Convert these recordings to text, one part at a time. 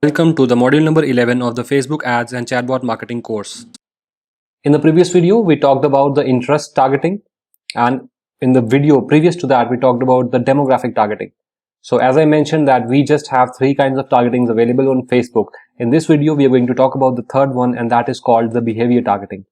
Welcome to the module number 11 of the Facebook ads and chatbot marketing course. In the previous video, we talked about the interest targeting, and in the video previous to that, we talked about the demographic targeting. So as I mentioned that we just have three kinds of targetings available on Facebook. In this video, we are going to talk about the third one, and that is called the behavior targeting.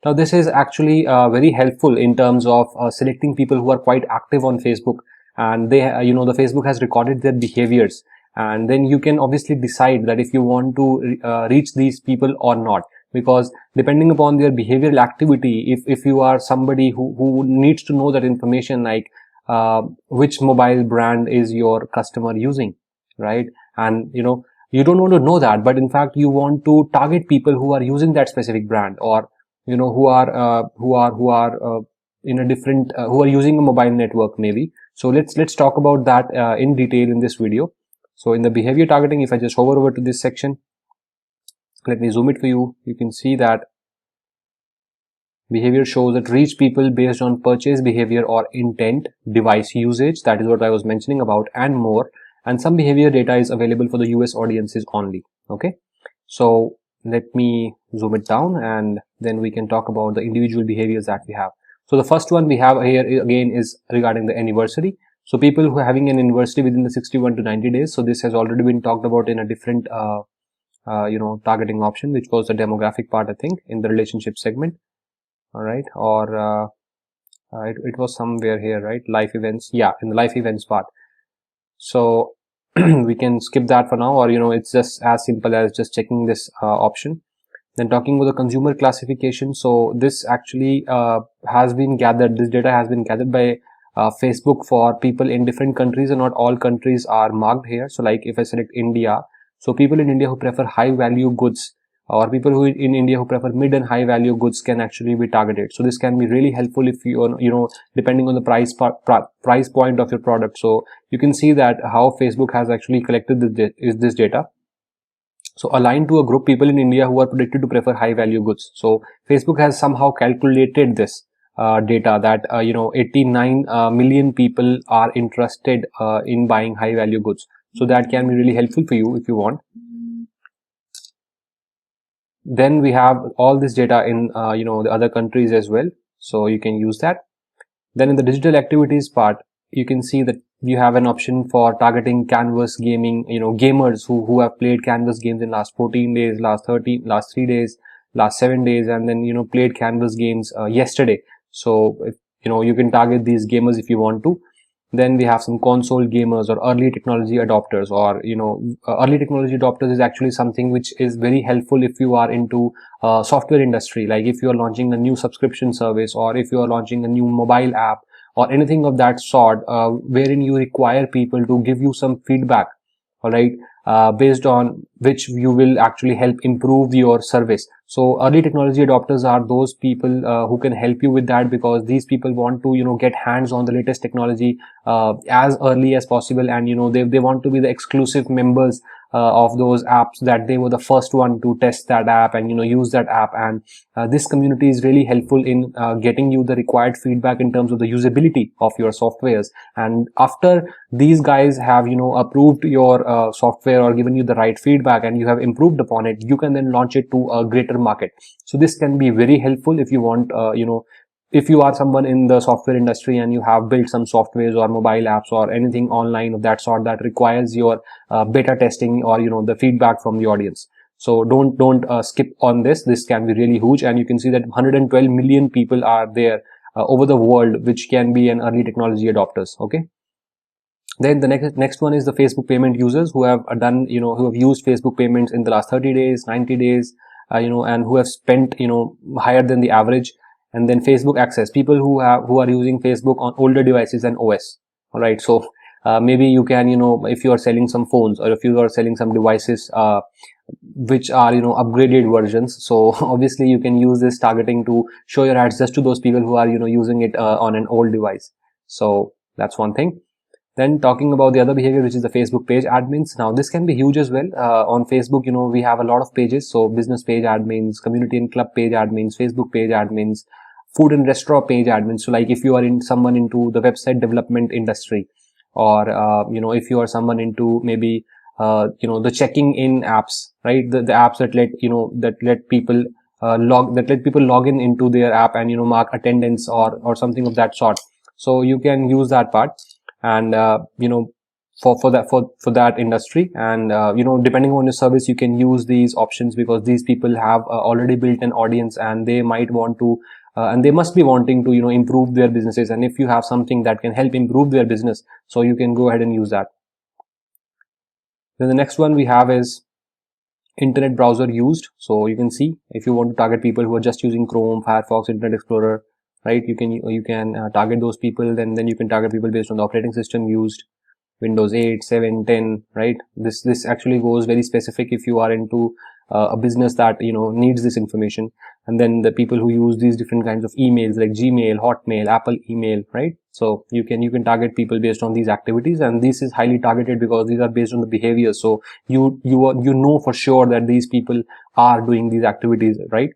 Now, this is actually very helpful in terms of selecting people who are quite active on Facebook, and they, the Facebook has recorded their behaviors, and then you can obviously decide that if you want to reach these people or not, because depending upon their behavioral activity, if you are somebody who needs to know that information, like which mobile brand is your customer using, right? And you don't want to know that, but in fact you want to target people who are using that specific brand, or who are in a different who are using a mobile network maybe. So let's talk about that in detail in this video. So in the behavior targeting, if I just hover over to this section, let me zoom it for you. You can see that behavior shows that reach people based on purchase behavior or intent, device usage, that is what I was mentioning about, and more. And some behavior data is available for the US audiences only. Okay, so let me zoom it down, and then we can talk about the individual behaviors that we have. So the first one we have here again is regarding the anniversary. So people who are having an anniversary within the 61 to 90 days. So this has already been talked about in a different targeting option, which was the demographic part, I think, in the relationship segment. All right, or it was somewhere here, right? Life events, yeah, in the life events part. So we can skip that for now, or it's just as simple as just checking this option. Then talking about the consumer classification, so this actually has been gathered, this data has been gathered by Facebook for people in different countries, and not all countries are marked here. So like if I select India, so people in India who prefer high value goods, or people who in India who prefer mid and high value goods can actually be targeted. So this can be really helpful if you depending on the price point of your product. So you can see that how Facebook has actually collected this data. So aligned to a group people in India who are predicted to prefer high value goods. So Facebook has somehow calculated this data that 89 million people are interested in buying high value goods. So that can be really helpful for you if you want. Then we have all this data in the other countries as well, so you can use that. Then in the digital activities part, you can see that you have an option for targeting canvas gaming, gamers who have played canvas games in last 14 days, last 3 days, last 7 days, and then played canvas games yesterday. So if, you can target these gamers if you want to. Then we have some console gamers or early technology adopters, or early technology adopters is actually something which is very helpful if you are into software industry, like if you are launching a new subscription service, or if you are launching a new mobile app, or anything of that sort, wherein you require people to give you some feedback, all right, based on which you will actually help improve your service. So early technology adopters are those people who can help you with that, because these people want to get hands on the latest technology as early as possible, and they want to be the exclusive members of those apps, that they were the first one to test that app and use that app. And this community is really helpful in getting you the required feedback in terms of the usability of your softwares. And after these guys have approved your software or given you the right feedback, and you have improved upon it, you can then launch it to a greater market. So this can be very helpful if you want if you are someone in the software industry and you have built some softwares or mobile apps or anything online of that sort that requires your beta testing, or the feedback from the audience. So don't skip on this. This can be really huge, and you can see that 112 million people are there over the world, which can be an early technology adopters. Okay. Then the next one is the Facebook payment users who have done who have used Facebook payments in the last 30 days, 90 days, and who have spent higher than the average. And then Facebook access, people who are using Facebook on older devices than OS. All right, so maybe you can if you are selling some phones, or if you are selling some devices which are upgraded versions, so obviously you can use this targeting to show your ads just to those people who are using it on an old device. So that's one thing. Then talking about the other behavior, which is the Facebook page admins. Now this can be huge as well. On Facebook, we have a lot of pages. So business page admins, community and club page admins, Facebook page admins, food and restaurant page admins. So like if you are someone into the website development industry, or if you are someone into maybe the checking in apps, right? The apps that let people log in into their app and mark attendance or something of that sort. So you can use that part, and for that industry, and depending on your service, you can use these options, because these people have already built an audience, and they might want to and they must be wanting to improve their businesses. And if you have something that can help improve their business, so you can go ahead and use that. Then the next one we have is internet browser used. So you can see, if you want to target people who are just using Chrome, Firefox, Internet Explorer, right, you can target those people. Then you can target people based on the operating system used, Windows 8, 7, 10, right? This actually goes very specific if you are into a business that needs this information. And then the people who use these different kinds of emails like Gmail, Hotmail, Apple email, right? So you can target people based on these activities, and this is highly targeted because these are based on the behavior. So you know for sure that these people are doing these activities, right?